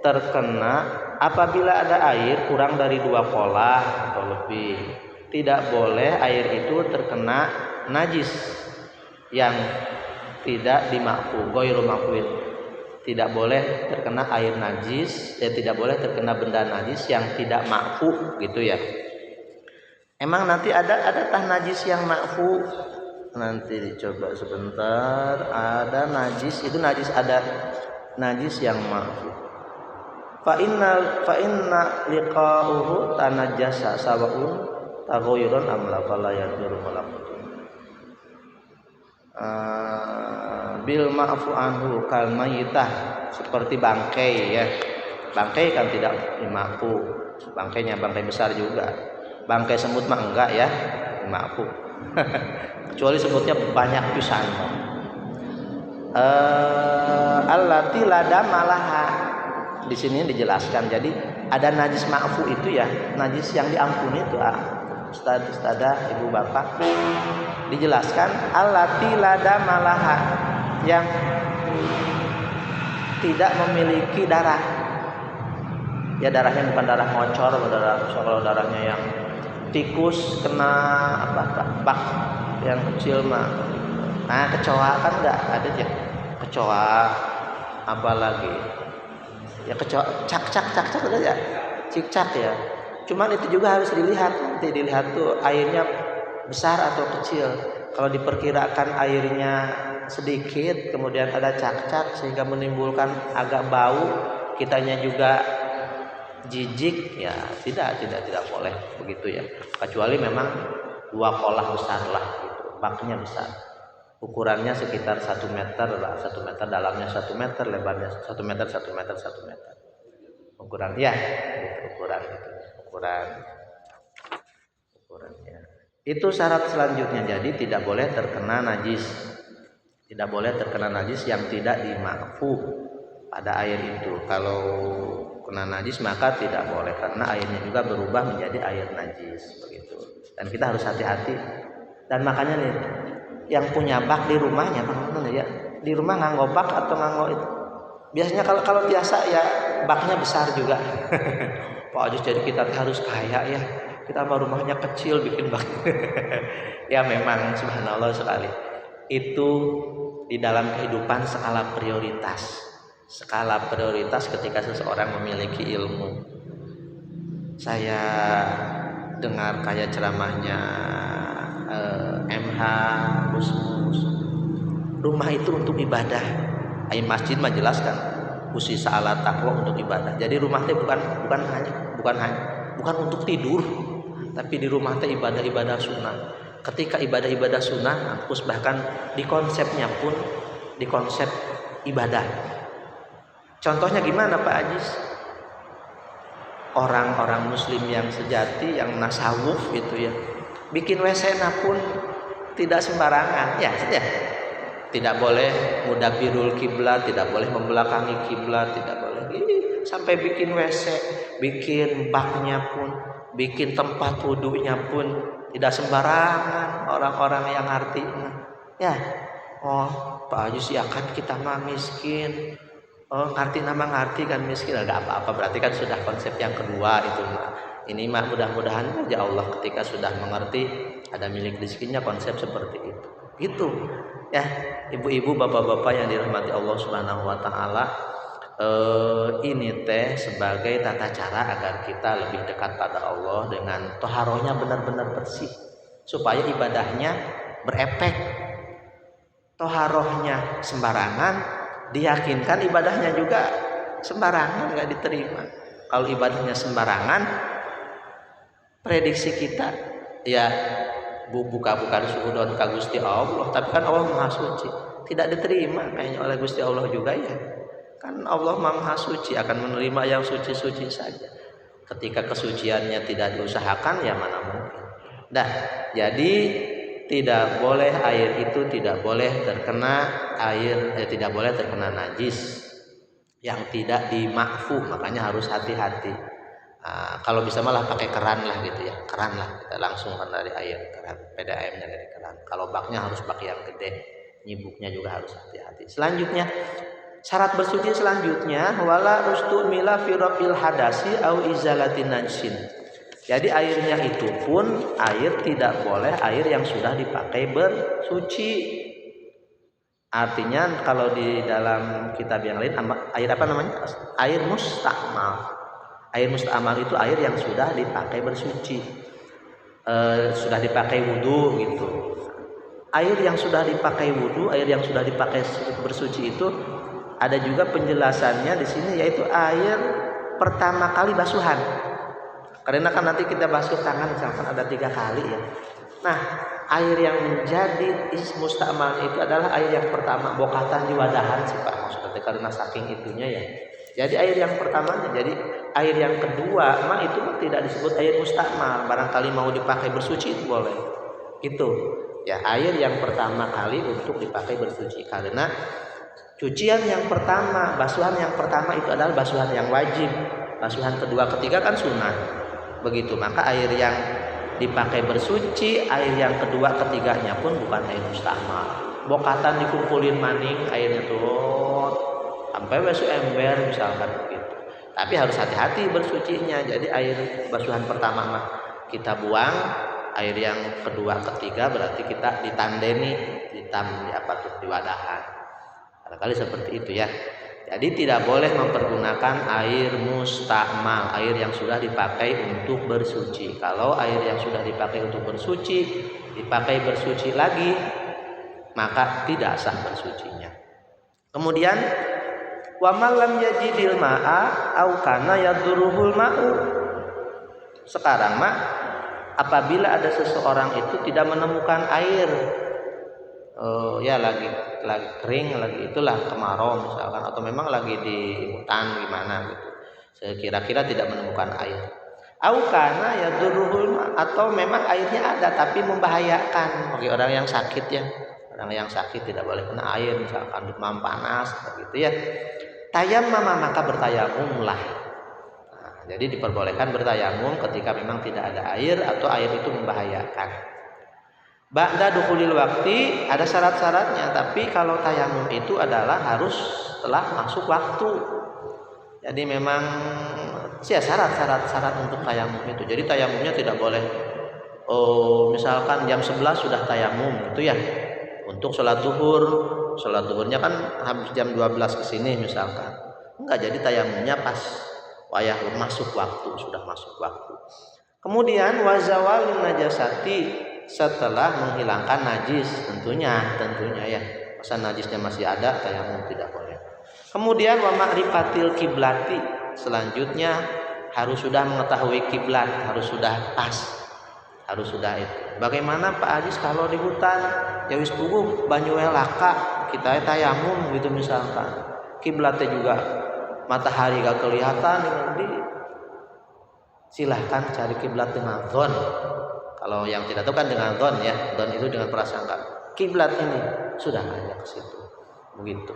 terkena apabila ada air kurang dari 2 kolah atau lebih. Tidak boleh air itu terkena najis yang tidak dima'fu, ghairu ma'fuin. Tidak boleh terkena air najis, tidak boleh terkena benda najis yang tidak ma'fu gitu ya. Emang nanti ada tah najis yang ma'fu? Nanti dicoba sebentar. Ada najis, itu najis, ada najis yang ma'fu. Fa inna liqa'uhu tanajjasa sawa'un taghayyurun am la fala yadurru malakutun. Bil ma'fu anhu kal mayyitah, seperti bangkai ya. Bangkai kan tidak ma'fu. Bangkainya bangkai besar juga. Bangkai semut mah enggak ya, ma'fu. Kecuali semutnya banyak pisan. Allati lada malaha. Di sini dijelaskan. Jadi ada najis ma'fu itu ya, najis yang diampuni itu Ustadzah, ibu bapak, dijelaskan allati lada malaha, yang tidak memiliki darah. Ya darahnya bukan darah ngocor, kalau darahnya yang tikus kena bak yang kecil mah. Nah kecoa kan enggak ada ya, kecoa apalagi ya, kecoa cak udah ya, cicak ya. Cuman itu juga harus dilihat, nanti dilihat tuh airnya besar atau kecil. Kalau diperkirakan airnya sedikit kemudian ada cak sehingga menimbulkan agak bau, kitanya juga jijik, ya tidak boleh begitu ya. Kecuali memang 2 kolah besar lah gitu, baknya besar, ukurannya sekitar 1 meter lah, 1 meter dalamnya 1 meter, lebarnya 1 meter ukuran ya gitu, ukurannya. Itu syarat selanjutnya. Jadi tidak boleh terkena najis yang tidak dima'fu pada air itu. Kalau kena najis maka tidak boleh, karena airnya juga berubah menjadi air najis begitu. Dan kita harus hati-hati. Dan makanya nih, yang punya bak di rumahnya, ya, di rumah nganggo bak atau nganggo itu. Biasanya kalau biasa ya baknya besar juga. Pak Ajus, jadi kita harus kaya ya. Kita mah rumahnya kecil bikin bak. Ya memang subhanallah sekali. Itu di dalam kehidupan skala prioritas ketika seseorang memiliki ilmu. Saya dengar kayak ceramahnya MH Gusmus, rumah itu untuk ibadah. Masjid mah jelaskan usisa ala taqwa, untuk ibadah. Jadi rumah teh bukan untuk tidur, tapi di rumah teh ibadah sunnah. Ketika ibadah sunnah, bahkan di konsepnya pun di konsep ibadah. Contohnya gimana Pak Ajis? Orang-orang muslim yang sejati, yang nasawuf itu ya, bikin WC-na pun tidak sembarangan ya. Tidak boleh mudabirul kiblat, tidak boleh membelakangi kiblat, tidak boleh. Sampai bikin WC, bikin baknya pun, bikin tempat wudunya pun tidak sembarangan orang-orang yang ngerti. Ya, Pak Ajis ya kan kita mah miskin. Ngerti kan miskin, enggak apa-apa, berarti kan sudah konsep yang kedua itu mah. Ini mah mudah-mudahan aja Allah ketika sudah mengerti ada milik rezekinya konsep seperti itu. Gitu. Ya, ibu-ibu, bapak-bapak yang dirahmati Allah Subhanahu wa taala, ini teh sebagai tata cara agar kita lebih dekat pada Allah dengan toharohnya benar-benar bersih supaya ibadahnya berefek. Toharohnya sembarangan, diyakinkan ibadahnya juga sembarangan, nggak diterima. Kalau ibadahnya sembarangan, prediksi kita ya buka-bukan suhudon ka Gusti Allah, tapi kan Allah Maha Suci, tidak diterima kayaknya oleh Gusti Allah juga ya. Kan Allah Maha Suci akan menerima yang suci-suci saja. Ketika kesuciannya tidak diusahakan ya mana mungkin. Jadi tidak boleh air itu tidak boleh terkena tidak boleh terkena najis yang tidak dima'fu, makanya harus hati-hati. Kalau bisa malah pakai keran lah gitu ya, keran lah, kita langsung kan dari air keran, PDAM-nya dari keran. Kalau baknya harus bak yang gede, nyibuknya juga harus hati-hati. Selanjutnya, syarat bersuci selanjutnya wala ustumila fi rafil hadasi au izalatin najsin. Jadi airnya itu pun air tidak boleh air yang sudah dipakai bersuci. Artinya kalau di dalam kitab yang lain air apa namanya? Air mustakmal. Air mustakmal itu air yang sudah dipakai bersuci, sudah dipakai wudhu gitu. Air yang sudah dipakai wudhu, air yang sudah dipakai bersuci itu ada juga penjelasannya di sini, yaitu air pertama kali basuhan. Karena kan nanti kita basuh tangan misalkan ada 3 kali ya. Nah, air yang menjadi mustakmal itu adalah air yang pertama, bokatan di wadahan sih Pak maksudnya, karena saking itunya ya. Jadi air yang pertamanya, jadi air yang kedua mah itu tidak disebut air mustakmal, barangkali mau dipakai bersuci itu boleh. Itu ya air yang pertama kali untuk dipakai bersuci, karena cucian yang pertama, basuhan yang pertama itu adalah basuhan yang wajib. Basuhan kedua ketiga kan sunnah. Begitu, maka air yang dipakai bersuci, air yang kedua ketiganya pun bukan air mustakmal. Bokatan dikumpulin maning airnya tuh sampai besu ember misalkan begitu. Tapi harus hati-hati bersucinya. Jadi air basuhan pertama mah kita buang, air yang kedua ketiga berarti kita ditandeni, di wadahan. Barangkali seperti itu ya. Jadi tidak boleh mempergunakan air mustakmal, air yang sudah dipakai untuk bersuci. Kalau air yang sudah dipakai untuk bersuci dipakai bersuci lagi, maka tidak sah bersucinya. Kemudian wa man lam yajidil ma'a au kana yadurruhul ma'u. Sekarang mah apabila ada seseorang itu tidak menemukan air, ya lagi kering, lagi itulah kemarau misalkan, atau memang lagi di hutan gimana gitu, sekira-kira tidak menemukan air. Au kana yadurruhul, atau memang airnya ada tapi membahayakan bagi orang yang sakit ya. Orang yang sakit tidak boleh kena air, misalkan demam panas begitu ya. Tayammum, maka bertayamumlah. Nah, jadi diperbolehkan bertayamum ketika memang tidak ada air atau air itu membahayakan. Ba'da dukhulil waktu ada syarat-syaratnya, tapi kalau tayamum itu adalah harus setelah masuk waktu. Jadi memang ya syarat untuk tayamum itu. Jadi tayamumnya tidak boleh misalkan jam 11 sudah tayamum gitu ya. Untuk sholat duhurnya kan habis jam 12 ke sini misalkan. Enggak, jadi tayamumnya pas wayah masuk waktu, sudah masuk waktu. Kemudian wazawalin najasati, setelah menghilangkan najis, tentunya ya. Masa najisnya masih ada, tayamum tidak boleh. Kemudian wa ma'rifatil kiblati, selanjutnya harus sudah mengetahui kiblat, harus sudah pas, harus sudah itu. Bagaimana Pak Ajis kalau di hutan ya wis puguh banyu laka, kita tayamum gitu misalkan. Kiblatnya juga matahari gak kelihatan, nanti silahkan cari kiblat dengan dhon. Kalau yang tidak tahu kan dengan dhon ya, dhon itu dengan prasangka. Kiblat ini sudah ada ke situ. Begitu.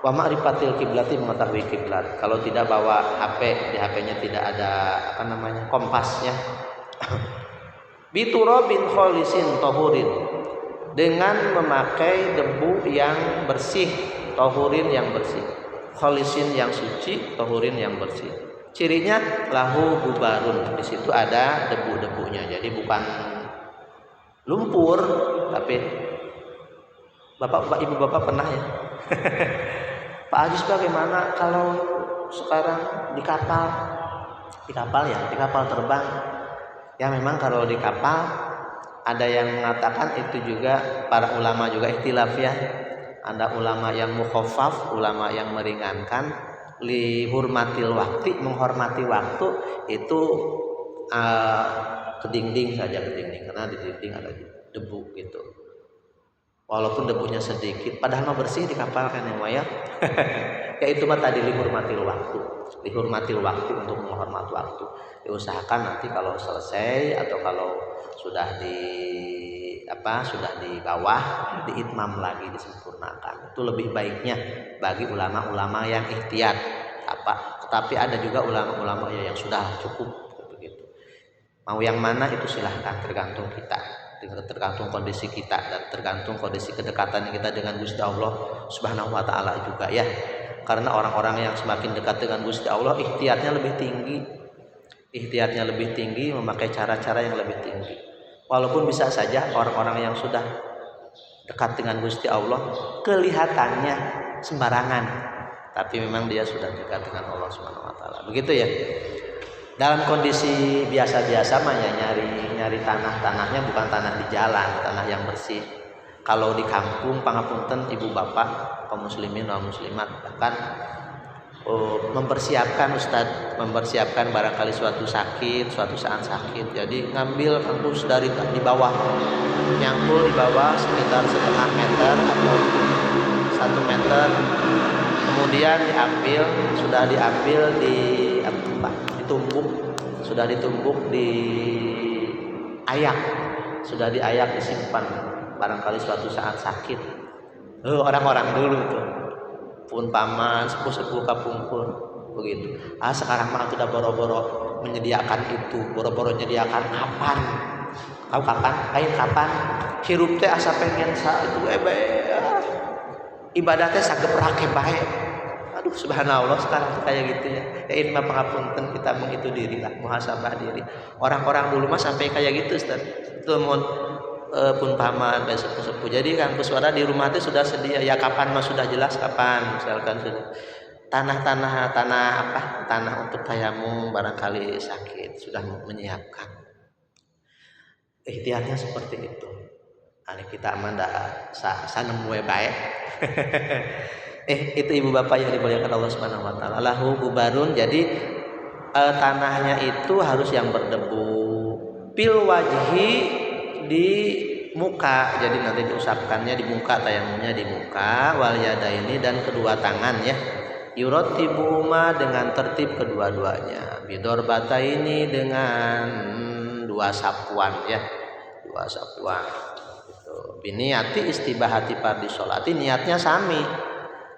Wa ma'rifatil kiblati, mengetahui kiblat. Kalau tidak bawa HP, di HP-nya tidak ada kompasnya. Biturabin kholisin tahurin, dengan memakai debu yang bersih, tahurin yang bersih. Kholisin yang suci, tahurin yang bersih. Cirinya lahu gubarun, di situ ada debu-debunya. Jadi bukan lumpur, tapi Ibu Bapak pernah ya? Pak Ajis bagaimana kalau sekarang di kapal terbang? Ya memang kalau di kapal ada yang mengatakan itu juga, para ulama juga ikhtilaf ya. Ada ulama yang mukhaffaf, ulama yang meringankan. Li hurmatil waktu, menghormati waktu itu ke dinding saja, ke dinding, karena di dinding ada debu gitu. Walaupun debunya sedikit, padahal mah bersih di kapal kan ya. Ya itu mah tadi lihurmatil waktu untuk menghormati waktu. Diusahakan nanti kalau selesai atau kalau sudah di bawah, diitmam lagi, disempurnakan. Itu lebih baiknya bagi ulama-ulama yang ihtiyat. Tetapi ada juga ulama-ulama yang sudah cukup begitu. Mau yang mana itu silahkan, tergantung kita, tergantung kondisi kita dan tergantung kondisi kedekatan kita dengan Gusti Allah Subhanahu wa taala juga ya. Karena orang-orang yang semakin dekat dengan Gusti Allah ihtiyatnya lebih tinggi, memakai cara-cara yang lebih tinggi. Walaupun bisa saja orang-orang yang sudah dekat dengan Gusti Allah kelihatannya sembarangan, tapi memang dia sudah dekat dengan Allah Subhanahu wa taala. Begitu ya. Dalam kondisi biasa-biasa mah ya nyari tanahnya bukan tanah di jalan, tanah yang bersih. Kalau di kampung pangapunten ibu bapak kaum muslimin wal muslimat bahkan mempersiapkan barangkali suatu saat sakit. Jadi ngambil kampus dari di bawah, nyangkul di bawah sekitar setengah meter atau 1 meter, kemudian ditumbuk diayak disimpan barangkali suatu saat sakit. Orang-orang dulu tuh pun paman sepuh kapungkur begitu. Sekarang mah sudah boro-boro menyediakan itu, boro-boro menyediakan kapan? Tahu kapan? Kapan? Hirup teh asa pengen itu ibadah teh sageprak bae. Aduh subhanallah sekarang tuh kayak gitu ya. Ya ini mah pangapunten kita menghitung diri lah, muhasabah diri. Orang-orang dulu mah sampai kayak gitu Ustaz. Itu pun paman dan sepuh-sepuh. Jadi kan suara di rumah itu sudah sedia. Ya kapan mah sudah jelas kapan. Misalkan sudah tanah untuk tayamum barangkali sakit sudah menyiapkan. Ikhtiarnya seperti itu. Ani kita manda sanem we bae. Itu ibu bapak yang dimuliakan Allah Subhanahu wa taala. Lahu gubarun, jadi tanahnya itu harus yang berdebu. Pil wajhi di muka, jadi nanti diusapkannya di muka, tayamumnya di muka, wal yadaini dan kedua tangan ya. Yurattibuhuma dengan tertib kedua-duanya. Bidor bata ini dengan 2 sapuan ya. 2 sapuan. Gitu. Biniati istibahati fardhi sholati, niatnya sami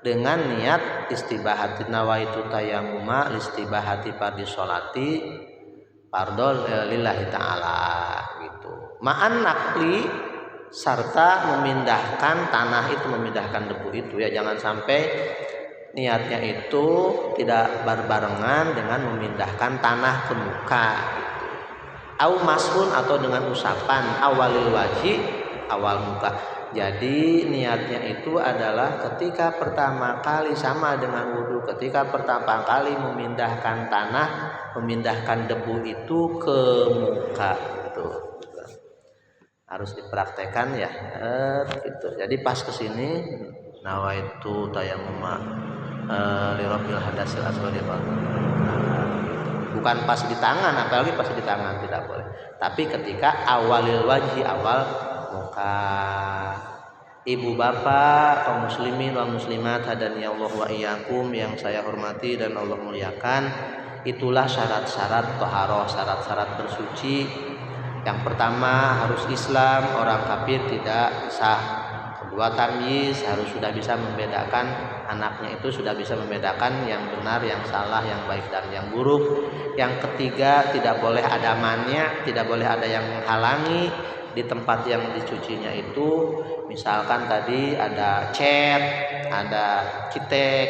dengan niat istibahati nawaitu tayammuma istibahati fardhi sholati fardhol lillahi taala gitu. Ma'an nakli serta memindahkan tanah itu, memindahkan debu itu ya, jangan sampai niatnya itu tidak berbarengan dengan memindahkan tanah ke muka gitu. Au masun atau dengan usapan awalil wajhi, awal muka. Jadi niatnya itu adalah ketika pertama kali sama dengan wudu, ketika pertama kali memindahkan tanah, memindahkan debu itu ke muka gitu. Harus dipraktekkan ya. Gitu. Jadi pas kesini nawaitu tayammuma li rabbil hadasil aswadi. Bukan pas di tangan, apalagi pas di tangan tidak boleh. Tapi ketika awalil wajhi, awal muka. Ibu bapak kaum muslimin wal muslimat hadani Allah wa iyyakum yang saya hormati dan Allah muliakan, itulah syarat-syarat thaharah, syarat-syarat bersuci. Yang pertama harus Islam, orang kafir tidak sah. Kedua tamyiz, harus sudah bisa membedakan, anaknya itu sudah bisa membedakan yang benar, yang salah, yang baik dan yang buruk. Yang ketiga tidak boleh ada mannya, tidak boleh ada yang menghalangi di tempat yang dicucinya itu. Misalkan tadi ada cat, ada kitek,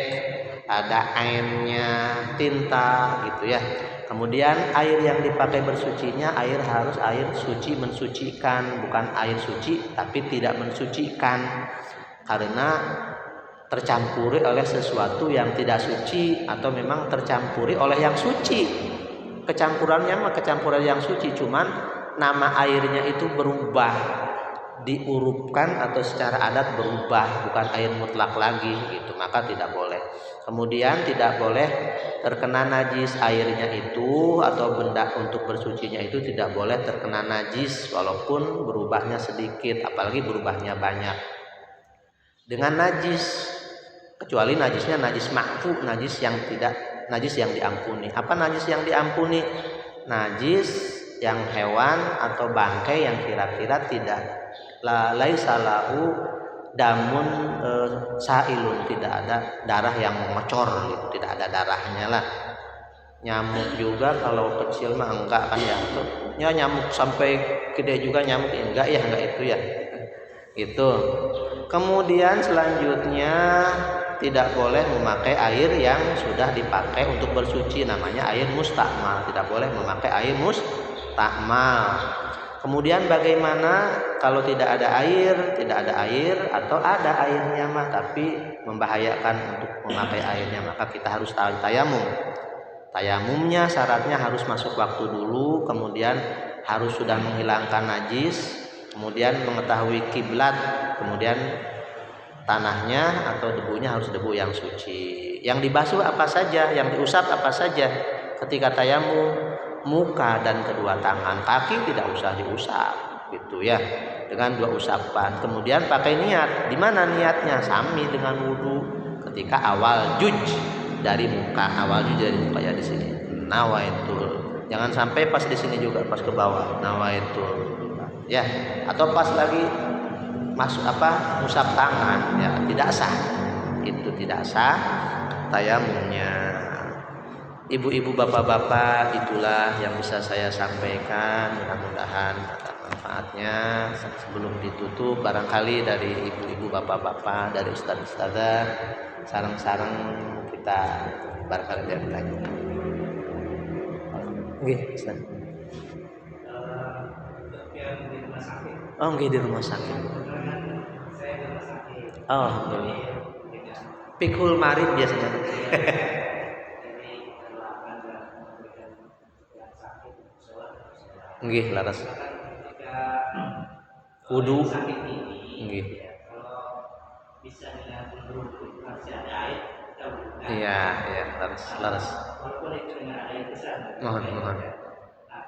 ada ainnya, tinta gitu ya. Kemudian air yang dipakai bersucinya harus air suci mensucikan, bukan air suci tapi tidak mensucikan, karena tercampuri oleh sesuatu yang tidak suci atau memang tercampuri oleh yang suci. Kecampurannya mah kecampuran yang suci, cuman nama airnya itu berubah, diurupkan atau secara adat berubah, bukan air mutlak lagi gitu, maka tidak boleh. Kemudian tidak boleh terkena najis airnya itu, atau benda untuk bersucinya itu tidak boleh terkena najis walaupun berubahnya sedikit, apalagi berubahnya banyak dengan najis, kecuali najisnya najis ma'fu, najis yang diampuni. Apa najis yang diampuni? Najis yang hewan atau bangkai yang kira-kira tidak laisa lahu damun sailun, tidak ada darah yang mengocor gitu, tidak ada darahnya lah. Nyamuk juga kalau kecil mah enggak kan ya, ya nyamuk sampai gede juga nyamuk enggak itu ya gitu. Kemudian selanjutnya tidak boleh memakai air yang sudah dipakai untuk bersuci, namanya air mustakmal, tidak boleh memakai air mustakmal. Kemudian bagaimana kalau tidak ada air atau ada airnya mah tapi membahayakan untuk memakai airnya, maka kita harus tayamum. Tayamumnya syaratnya harus masuk waktu dulu, kemudian harus sudah menghilangkan najis, kemudian mengetahui kiblat, kemudian tanahnya atau debunya harus debu yang suci. Yang dibasuh apa saja, yang diusap apa saja ketika tayamum, muka dan kedua tangan, kaki tidak usah diusap gitu ya, dengan 2 usapan. Kemudian pakai niat. Di mana niatnya? Sami dengan wudu ketika awal juj dari muka, ya di sini. Nawaitul. Jangan sampai pas di sini juga pas ke bawah. Nawaitul. Ya, atau pas lagi masuk ngusap tangan, ya tidak sah. Itu tidak sah tayamumnya. Ibu-ibu, bapak-bapak, itulah yang bisa saya sampaikan. Mudah-mudahan ada manfaatnya. Sebelum ditutup, barangkali dari ibu-ibu, bapak-bapak, dari ustaz-ustazah, sarang-sarang kita barangkali ada yang tanya. Nggih, Ustaz. Di rumah sakit. Oh, nggih, di rumah sakit. Saya di rumah sakit. Oh, nggih. Pikul marid biasanya. Nggih, laras. Wudu. Nggih. Kalau bisa dengan berwudu masih ada air, kita wudu. Iya, laras. Walaupun itu dengan air besar. Mohon. Nah,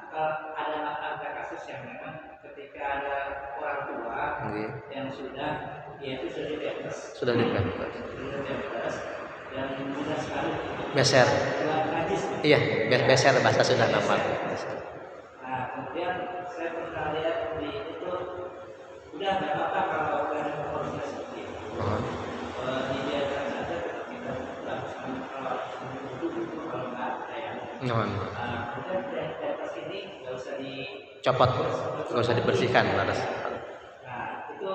ada kasus yang memang ketika ada orang tua yang itu sudah dibebas. Sudah dibebas. Dan mudah sekali. Beser. Najis. Iya, beser bahasa Sunda nama. Nah, kemudian saya pernah lihat di itu udah nggak apa-apa kalau kan kondisinya seperti itu. Dibiarkan saja kita lakukan kalau nggak ada ya. Kemudian dari ini nggak usah dicopot, nggak usah dibersihkan, laras. Nah, itu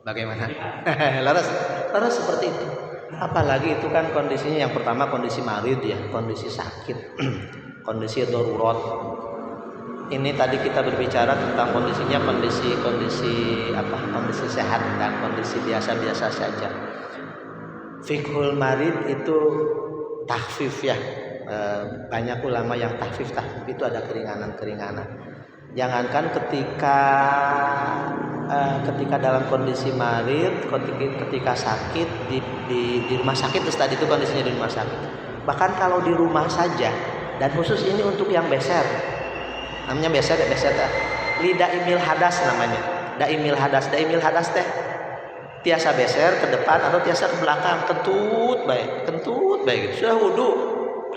bagaimana? laras seperti itu. Apalagi itu kan kondisinya yang pertama kondisi marid ya, kondisi sakit, kondisi darurat. Ini tadi kita berbicara tentang kondisinya kondisi sehat dan kondisi biasa-biasa saja. Fiqhul marid itu takhfif ya. Banyak ulama yang takhfif itu ada keringanan. Jangankan ketika dalam kondisi marid, ketika sakit di rumah sakit, terus tadi itu kondisinya di rumah sakit. Bahkan kalau di rumah saja, dan khusus ini untuk yang beser. Namanya beser lidaimil hadas namanya. Daimil hadas teh tiasa beser ke depan atau tiasa ke belakang, kentut baik gitu. Sudah wudu,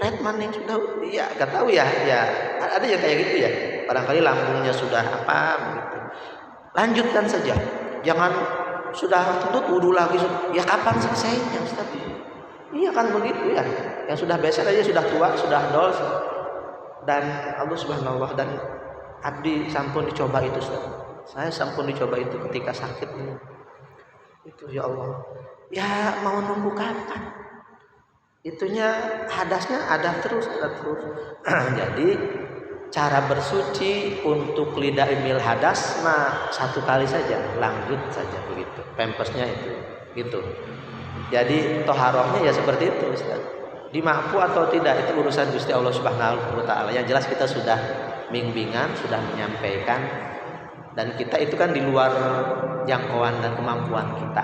treatment yang sudah ya enggak tahu ya ada yang kayak gitu ya. Barangkali lambungnya sudah begitu. Lanjutkan saja. Jangan sudah kentut wudu lagi. Ya kapan selesainya, Ustaz? Iya kan begitu ya. Yang sudah beser aja sudah tua, sudah dol. Dan Allah Subhanahu wa ta'ala, dan abdi sampun dicoba itu, Ustaz. Saya sampun dicoba itu ketika sakit ini. Itu ya Allah. Ya mau nunggu kapan? Itunya hadasnya ada terus. Jadi cara bersuci untuk lidaimil hadas satu kali saja, lanjut saja begitu. Pempesnya itu gitu. Jadi toharohnya ya seperti itu, Ustaz. Dimampu atau tidak itu urusan Gusti Allah Subhanahu wa ta'ala. Yang jelas kita sudah bimbingan, sudah menyampaikan, dan kita itu kan di luar jangkauan dan kemampuan kita.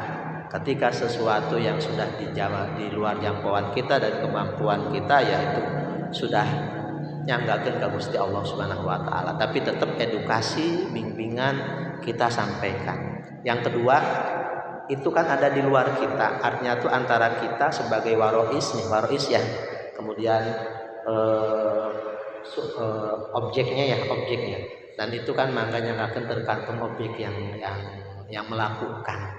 Ketika sesuatu yang sudah dijawab di luar jangkauan kita dan kemampuan kita, ya itu sudah nyanggakeun ka Gusti Allah Subhanahu wa ta'ala. Tapi tetap edukasi, bimbingan kita sampaikan. Yang kedua, itu kan ada di luar kita, artinya itu antara kita sebagai warois ya, kemudian objeknya, dan itu kan makanya akan tergantung objek yang melakukan.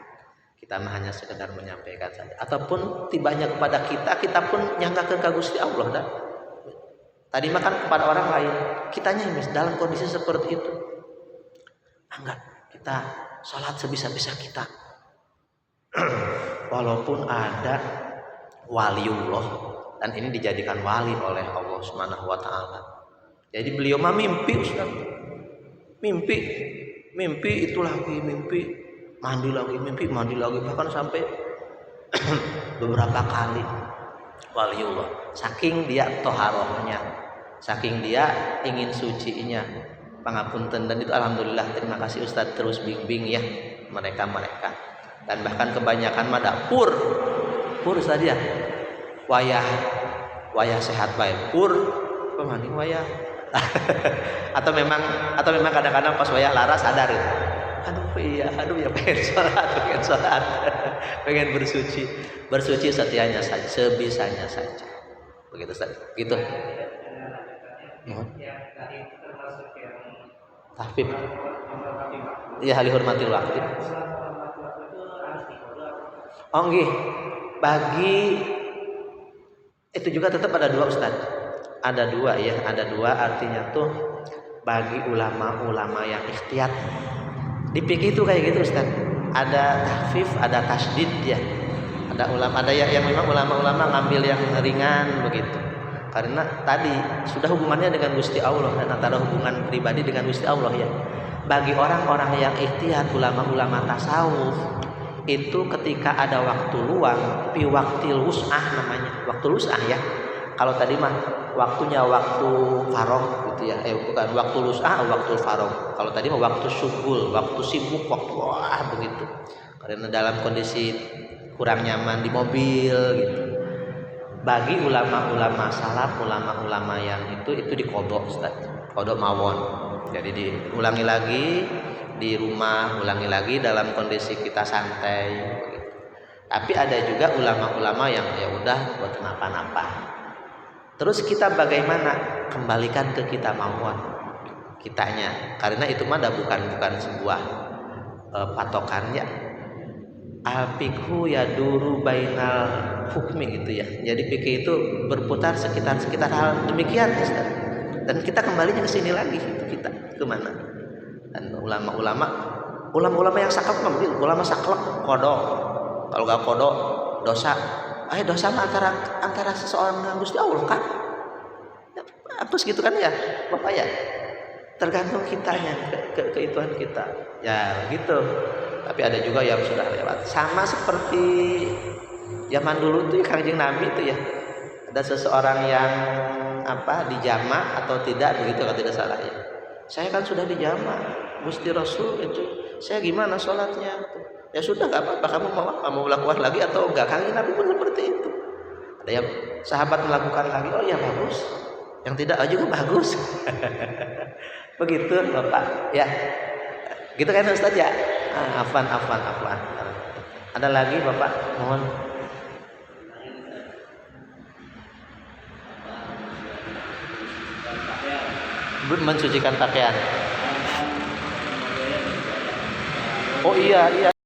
Kita hanya sekedar menyampaikan saja, ataupun tibanya kepada kita pun nyanggakeun ka Gusti Allah dah. Tadi makan kepada orang lain, kitanya dalam kondisi seperti itu, enggak, kita sholat sebisa-bisa kita. Walaupun ada waliullah, dan ini dijadikan wali oleh Allah Subhanahu wa ta'ala. Jadi beliau mah mimpi, Ustaz. Mimpi Mimpi itu lagi, mimpi mandi lagi, bahkan sampai beberapa kali. Waliullah, saking dia toharohnya, saking dia ingin sucinya, pangapunten. Dan itu alhamdulillah, terima kasih Ustadz terus bimbing ya mereka. Dan bahkan kebanyakan mah pur Ustadz ya, wayah sehat baik pur pemanding wayah. atau memang kadang-kadang pas wayah lara sadar gitu. Aduh ya pengen sholat pengen bersuci setianya saja, sebisanya saja, begitu Ustaz. Gitu. Tahfid. Iya, hali hormatil waktu. Oh nggih, bagi itu juga tetap ada dua Ustaz. Ada dua artinya tuh bagi ulama-ulama yang ikhtiyat. Di fikih itu kayak gitu Ustaz. Ada tahfif, ada tasdid ya. Ada yang memang ulama-ulama ngambil yang ringan begitu. Karena tadi sudah hubungannya dengan Gusti Allah, dan antara hubungan pribadi dengan Gusti Allah ya. Bagi orang-orang yang ikhtiyat, ulama-ulama tasawuf, itu ketika ada waktu luang, fi waqtil wus'ah namanya. Waktu wus'ah ya. Kalau tadi mah waktunya waktu faragh gitu ya. Bukan waktu wus'ah, waktu faragh. Kalau tadi mah waktu syughul, waktu sibuk, waktu begitu. Karena dalam kondisi kurang nyaman di mobil gitu. Bagi ulama-ulama salaf, ulama-ulama yang itu dikodok Ustaz. Kodok mawon. Jadi diulangi lagi di rumah, ulangi lagi dalam kondisi kita santai begitu. Tapi ada juga ulama-ulama yang ya udah buat kenapa-napa. Terus kita bagaimana? Kembalikan ke kita mauan kitanya. Karena itu mah bukan sebuah patokannya. Al-fiqhu yaduru bainal hukmi gitu ya. Jadi fikih itu berputar sekitar hal demikian Ustaz. Dan kita kembalinya ke sini lagi, kita ke mana? Dan ulama yang saklek ngambil, ulama saklek kodok. Kalau enggak kodok dosa. Dosa mah antara seseorang dengan Gusti Allah kan? Terus gitu kan ya, Bapak ya. Tergantung kitanya, keituan kita. Ya gitu. Tapi ada juga yang sudah lewat. Sama seperti zaman dulu tuh Kangjeng Nabi tuh ya. Ada seseorang yang dijama atau tidak begitu kalau tidak salah ya. Saya kan sudah dijama, Gusti Rasul itu. Saya gimana sholatnya? Ya sudah, nggak apa-apa, kamu mau lakukan lagi atau enggak? Kangjeng Nabi pun seperti itu. Ada yang sahabat melakukan lagi, oh ya bagus. Yang tidak juga bagus. Begitu Bapak ya. Gitu kan Ustaz ya. Afwan. Ada lagi Bapak, mohon. Mensucikan pakaian. Oh iya.